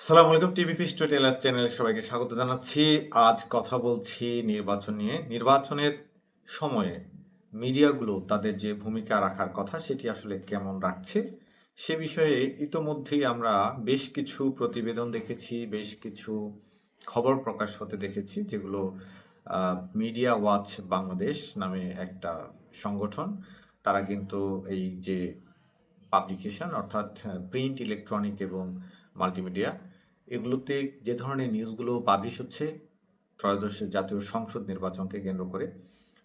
আসসালামু আলাইকুম টিভিপি স্টোরিটেলার চ্যানেলে সবাইকে স্বাগত জানাচ্ছি। আজ কথা বলছি নির্বাচন নিয়ে। নির্বাচনের সময়ে মিডিয়াগুলো তাদের যে ভূমিকা রাখার কথা সেটি আসলে কেমন রাখছে সে বিষয়ে ইতোমধ্যেই আমরা বেশ কিছু প্রতিবেদন দেখেছি, বেশ কিছু খবর প্রকাশ হতে দেখেছি যেগুলো মিডিয়া ওয়াচ বাংলাদেশ নামে একটা সংগঠন, তারা কিন্তু এই যে পাবলিকেশন অর্থাৎ প্রিন্ট, ইলেকট্রনিক এবং মাল্টিমিডিয়া এগুলোতে যে ধরনের নিউজগুলো পাবলিশ হচ্ছে ত্রয়োদশ জাতীয় সংসদ নির্বাচনকে কেন্দ্র করে,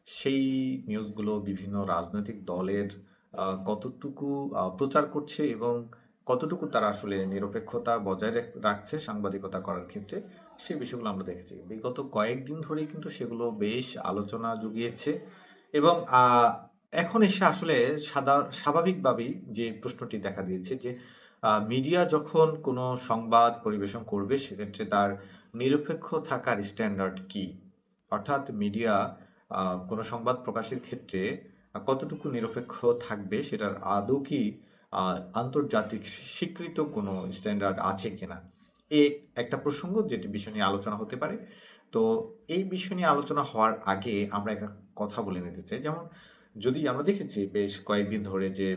সেই নিউজগুলো বিভিন্ন রাজনৈতিক দলের কতটুকু প্রচার করছে এবং কতটুকু তারা আসলে নিরপেক্ষতা বজায় রাখছে সাংবাদিকতা করার ক্ষেত্রে, সেই বিষয়গুলো আমরা দেখেছি। বিগত কয়েকদিন ধরেই কিন্তু সেগুলো বেশ আলোচনা জুগিয়েছে এবং এখন এসে আসলে স্বাভাবিকভাবেই যে প্রশ্নটি দেখা দিয়েছে যে মিডিয়া যখন কোনো সংবাদ পরিবেশন করবে সেক্ষেত্রে তার নিরপেক্ষ থাকার স্ট্যান্ডার্ড কি? অর্থাৎ মিডিয়া কোনো সংবাদ প্রকাশের ক্ষেত্রে কতটুকু নিরপেক্ষ থাকবে সেটার আদৌ কি আন্তর্জাতিক স্বীকৃত কোনো স্ট্যান্ডার্ড আছে কিনা? এ একটা প্রসঙ্গ যেটি বিষয় নিয়ে আলোচনা হতে পারে। তো এই বিষয় নিয়ে আলোচনা হওয়ার আগে আমরা একটা কথা বলে নিতে চাই। যেমন যদি আমরা দেখেছি বেশ কয়েকদিন ধরে যে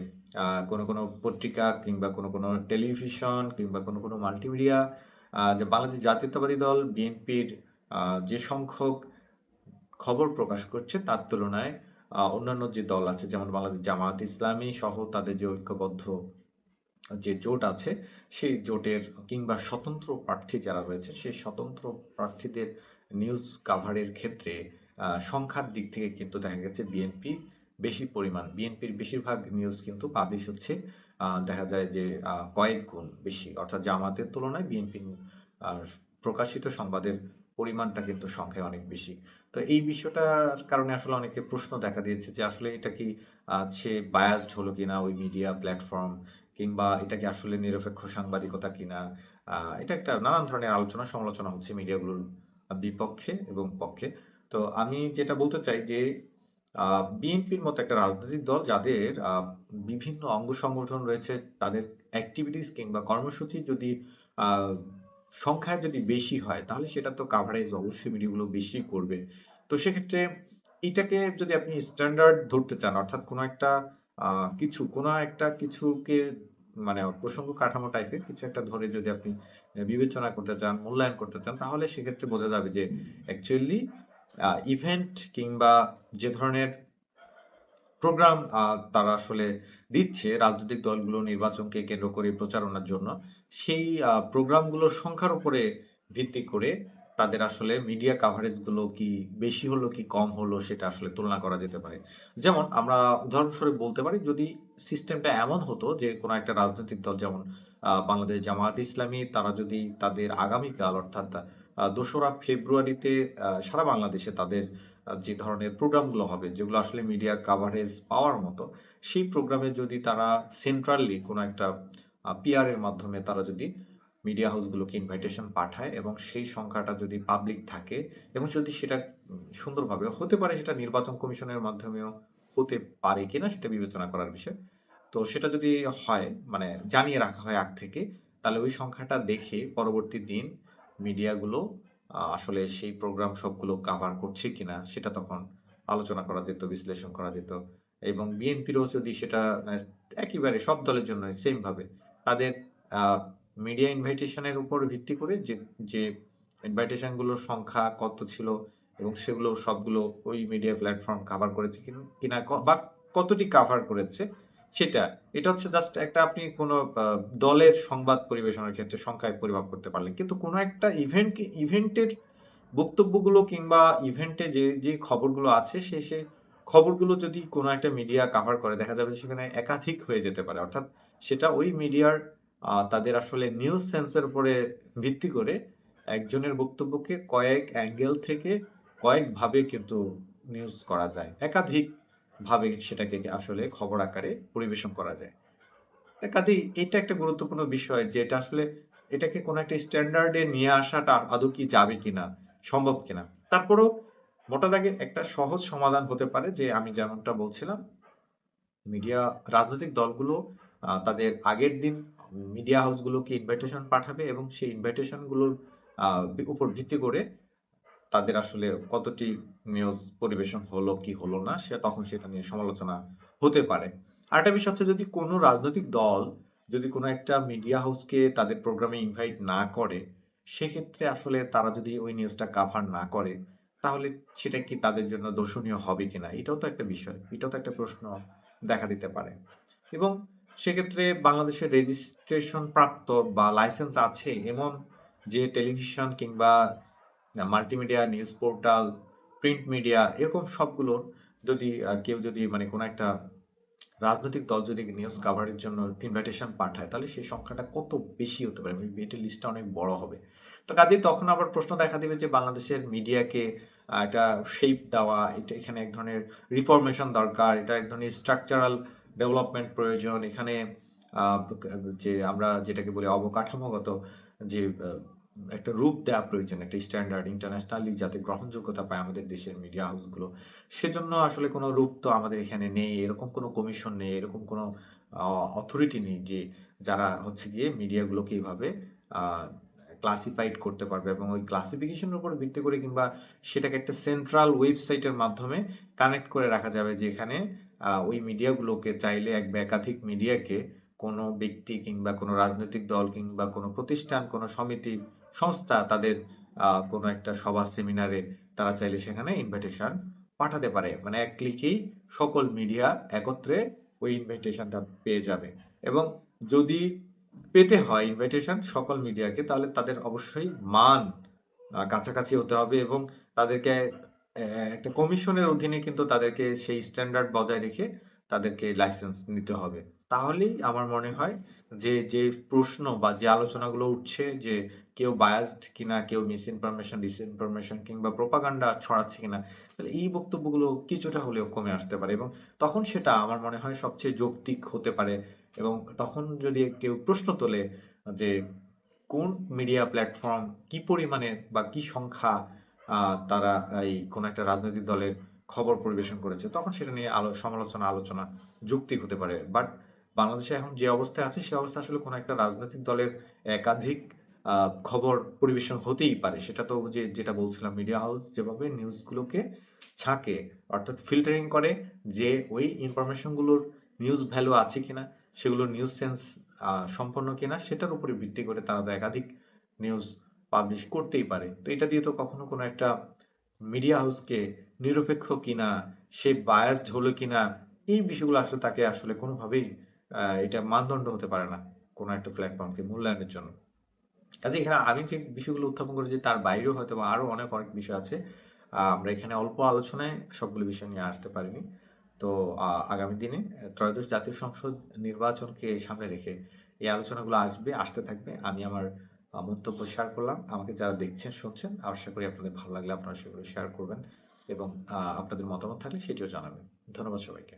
কোনো পত্রিকা কিংবা কোনো টেলিভিশন কিংবা কোনো মাল্টিমিডিয়া যে বাংলাদেশ জাতীয়তাবাদী দল বিএনপির যে সংখ্যক খবর প্রকাশ করছে তার তুলনায় অন্যান্য যে দল আছে যেমন বাংলাদেশ জামায়াত ইসলামী সহ তাদের যে ঐক্যবদ্ধ যে জোট আছে সেই জোটের কিংবা স্বতন্ত্র প্রার্থী যারা রয়েছে সেই স্বতন্ত্র প্রার্থীদের নিউজ কাভারের ক্ষেত্রে সংখ্যার দিক থেকে কিন্তু দেখা গেছে বিএনপির বেশিরভাগ নিউজ কিন্তু পাবলিশ হচ্ছে দেখা যায় যে কয়েক গুণ বেশি, অর্থাৎ জামাতের তুলনায় বিএনপির প্রকাশিত সংবাদের পরিমাণটা কিন্তু সংখ্যায় অনেক বেশি। তো এই বিষয়টার কারণে আসলে অনেকে প্রশ্ন দেখা দিয়েছে যে আসলে এটা কি সে বায়াসড হলো কিনা ওই মিডিয়া প্ল্যাটফর্ম, কিংবা এটা কি আসলে নিরপেক্ষ সাংবাদিকতা কিনা। এটা একটা নানান ধরনের আলোচনা সমালোচনা হচ্ছে মিডিয়াগুলোর বিপক্ষে এবং পক্ষে। তো আমি যেটা বলতে চাই যে বিএনপির মতো একটা রাজনৈতিক দল যাদের বিভিন্ন অঙ্গ সংগঠন রয়েছে, তাদের অ্যাক্টিভিটিস কিংবা কর্মসূচি যদি আহ, সংখ্যায় যদি বেশি হয় তাহলে সেটা তো কাভারেজ অবশ্যই মিডিয়াগুলো বেশি করবে। তো সেক্ষেত্রে এটাকে যদি আপনি স্ট্যান্ডার্ড ধরতে চান, অর্থাৎ কোনো একটা কিছুকে মানে প্রসঙ্গ কাঠামো টাইপের কিছু একটা ধরে যদি আপনি বিবেচনা করতে চান, মূল্যায়ন করতে চান, তাহলে সেক্ষেত্রে বোঝা যাবে যে অ্যাকচুয়ালি ইভেন্ট কিংবা যে ধরনের প্রোগ্রাম তারা আসলে দিচ্ছে রাজনৈতিক দলগুলো নির্বাচনকে কেন্দ্র করে প্রচারণার জন্য, সেই প্রোগ্রামগুলোর সংখ্যার উপরে ভিত্তি করে তাদের আসলে মিডিয়া কাভারেজ গুলো কি বেশি হলো কি কম হলো সেটা আসলে তুলনা করা যেতে পারে। যেমন আমরা উদাহরণস্বরূপ বলতে পারি, যদি সিস্টেমটা এমন হতো যে কোনো একটা রাজনৈতিক দল যেমন বাংলাদেশ জামায়াত ইসলামী, তারা যদি তাদের আগামীকাল অর্থাৎ ২রা ফেব্রুয়ারিতে সারা বাংলাদেশে তাদের যে ধরনের প্রোগ্রামগুলো হবে যেগুলো আসলে মিডিয়া কাভারেজ পাওয়ার মতো, সেই প্রোগ্রামে যদি তারা সেন্ট্রালি কোনো একটা পিআর এর মাধ্যমে তারা যদি মিডিয়া হাউসগুলোকে ইনভাইটেশন পাঠায় এবং সেই সংখ্যাটা যদি পাবলিক থাকে এবং যদি সেটা সুন্দরভাবে হতে পারে, সেটা নির্বাচন কমিশনের মাধ্যমেও হতে পারে কিনা সেটা বিবেচনা করার বিষয়। তো সেটা যদি হয়, মানে জানিয়ে রাখা হয় আগ থেকে, তাহলে ওই সংখ্যাটা দেখে পরবর্তী দিন মিডিয়াগুলো আসলে সেই প্রোগ্রাম সবগুলো কাভার করছে কিনা সেটা তখন আলোচনা করা যেত, বিশ্লেষণ করা যেত। এবং বিএনপিরও যদি সেটা একেবারে সব দলের জন্য সেম ভাবে তাদের মিডিয়া ইনভাইটেশনের উপর ভিত্তি করে যে যে ইনভাইটেশন গুলোর সংখ্যা কত ছিল এবং সেগুলো সবগুলো ওই মিডিয়া প্ল্যাটফর্ম কাভার করেছে কিনা বা কতটি কাভার করেছে সেটা, এটা হচ্ছে জাস্ট একটা আপনি কোনো দলের সংবাদ পরিবেশনের ক্ষেত্রে সংখ্যায় পরিমাপ করতে পারলেন। কিন্তু কোনো একটা ইভেন্টের বক্তব্যগুলো কিংবা ইভেন্টে যে যে খবরগুলো আছে সে খবরগুলো যদি কোনো একটা মিডিয়া কাভার করে, দেখা যাবে সেখানে একাধিক হয়ে যেতে পারে। অর্থাৎ সেটা ওই মিডিয়ার তাদের আসলে নিউজ সেন্সের উপরে ভিত্তি করে একজনের বক্তব্যকে কয়েক অ্যাঙ্গেল থেকে কয়েকভাবে কিন্তু নিউজ করা যায়, একাধিক ভাবে সেটাকে আসলে খবর আকারে পরিবেশন করা যায়। কাজেই এটা একটা গুরুত্বপূর্ণ বিষয় যে এটা আসলে এটাকে কোনো একটা স্ট্যান্ডার্ডে নিয়ে আসাটা আদৌ কি যাবে কিনা, সম্ভব কিনা। তারপরেও মোটা দাগে একটা সহজ সমাধান হতে পারে যে আমি যেমনটা বলছিলাম, মিডিয়া রাজনৈতিক দলগুলো তাদের আগের দিন মিডিয়া হাউসগুলোকে ইনভাইটেশন পাঠাবে এবং সেই ইনভাইটেশন গুলোর উপর ভিত্তি করে তাদের আসলে কতটি নিউজ পরিবেশন হলো কি হলো না তখন সেটা নিয়ে সমালোচনা হতে পারে। আরেকটা বিষয় হচ্ছে, যদি কোনো রাজনৈতিক দল যদি কোনো একটা মিডিয়া হাউসকে তাদের প্রোগ্রামে ইনভাইট না করে, সেক্ষেত্রে আসলে তারা যদি ওই নিউজটা কাভার না করে, তাহলে সেটা কি তাদের জন্য দর্শনীয় হবে কিনা, এটাও তো একটা বিষয়, এটাও তো একটা প্রশ্ন দেখা দিতে পারে। এবং সেক্ষেত্রে বাংলাদেশের রেজিস্ট্রেশন প্রাপ্ত বা লাইসেন্স আছে এমন যে টেলিভিশন কিংবা multimedia news portal, print media, এরকম সবগুলো যদি কেউ যদি মানে কোনো একটা রাজনৈতিক দল যদি নিউজ কাভারের জন্য ইনভাইটেশন পাঠায়, তাহলে সেই সংখ্যাটা কত বেশি হতে পারে, এটার লিস্টটা অনেক বড় হবে। তো কাজেই তখন আবার প্রশ্ন দেখা দিবে যে বাংলাদেশের মিডিয়াকে একটা শেপ দেওয়া, এটা এখানে এক ধরনের রিফরমেশন দরকার, এটা এক ধরনের স্ট্রাকচারাল ডেভেলপমেন্ট প্রয়োজন এখানে। যে আমরা যেটাকে বলি অবকাঠামোগত যে একটা রূপ দেওয়া প্রয়োজন, একটা স্ট্যান্ডার্ড ইন্টারন্যাশনালি যাতে গ্রহণযোগ্যতা পায় আমাদের দেশের মিডিয়া হাউসগুলো। সেজন্য আসলে কোনো রূপ তো আমাদের এখানে নেই, এরকম কোনো কমিশন নেই, এরকম কোনো অথরিটি নেই যে যারা হচ্ছে গিয়ে মিডিয়াগুলোকে এইভাবে ক্লাসিফাইড করতে পারবে এবং ওই ক্লাসিফিকেশনের উপর ভিত্তি করে কিংবা সেটাকে একটা সেন্ট্রাল ওয়েবসাইটের মাধ্যমে কানেক্ট করে রাখা যাবে, যেখানে ওই মিডিয়াগুলোকে চাইলে এক বা একাধিক মিডিয়াকে কোনো ব্যক্তি কিংবা কোনো রাজনৈতিক দল কিংবা কোনো প্রতিষ্ঠান, কোনো সমিতি, সংস্থা তাদের কোনো একটা সভা সেমিনারে তারা চাইলে সেখানে ইনভাইটেশন পাঠাতে পারে। মানে এক ক্লিকেই সকল মিডিয়া একত্রে ওই ইনভাইটেশনটা পেয়ে যাবে। এবং যদি পেতে হয় ইনভাইটেশন সকল মিডিয়াকে, তাহলে তাদের অবশ্যই মান কাছাকাছি হতে হবে এবং তাদেরকে একটা কমিশনের অধীনে কিন্তু তাদেরকে সেই স্ট্যান্ডার্ড বজায় রেখে তাদেরকে লাইসেন্স নিতে হবে। তাহলেই আমার মনে হয় যে যে প্রশ্ন বা যে আলোচনাগুলো উঠছে যে কেউ বায়াসড কিনা, কেউ মিস ইনফরমেশন, ডিসইনফরমেশন কিংবা প্রোপাগান্ডা ছড়াচ্ছে কিনা, তাহলে এই বক্তব্যগুলো কিছুটা হলেও কমে আসতে পারে এবং তখন সেটা আমার মনে হয় সবচেয়ে যৌক্তিক হতে পারে। এবং তখন যদি কেউ প্রশ্ন তোলে যে কোন মিডিয়া প্ল্যাটফর্ম কি পরিমাণে বা কি সংখ্যা তারা এই কোন একটা রাজনৈতিক দলের খবর পরিবেশন করেছে, তখন সেটা নিয়ে সমালোচনা আলোচনা যৌক্তিক হতে পারে। বাট বাংলাদেশে এখন যে অবস্থায় আছে সে অবস্থা আসলে কোন একটা রাজনৈতিক দলের একাধিক খবর পরিবেশন হতেই পারে। সেটা তো যে যেটা বলছিলাম, মিডিয়া হাউস যেভাবে নিউজগুলোকে ছাকে, অর্থাৎ ফিল্টারিং করে যে ওই ইনফরমেশন গুলোর নিউজ ভ্যালু আছে কিনা, সেগুলো নিউজ সেন্স সম্পন্ন কিনা, সেটার উপরে ভিত্তি করে তারা তো একাধিক নিউজ পাবলিশ করতেই পারে। তো এটা দিয়ে তো কখনো কোনো একটা মিডিয়া হাউসকে নিরপেক্ষ কিনা, সে বায়াসড হলো কিনা, এই বিষয়গুলো আসলে তাকে আসলে কোনোভাবেই এটা মানদণ্ড হতে পারে না কোনো একটা প্ল্যাটফর্মকে মূল্যায়নের জন্য। কাজে এখানে আমি যে বিষয়গুলো উত্থাপন করেছি তার বাইরেও হয়তো বা আরো অনেক অনেক বিষয় আছে। আমরা এখানে অল্প আলোচনায় সবগুলো বিষয় নিয়ে আসতে পারিনি। তো আগামী দিনে ত্রয়োদশ জাতীয় সংসদ নির্বাচনকে সামনে রেখে এই আলোচনাগুলো আসতে থাকবে। আমি আমার মন্তব্য শেয়ার করলাম। আমাকে যারা দেখছেন শুনছেন, আশা করি আপনাদের ভালো লাগলে আপনারা সেগুলো শেয়ার করবেন এবং আপনাদের মতামত থাকলে সেটিও জানাবেন। ধন্যবাদ সবাইকে।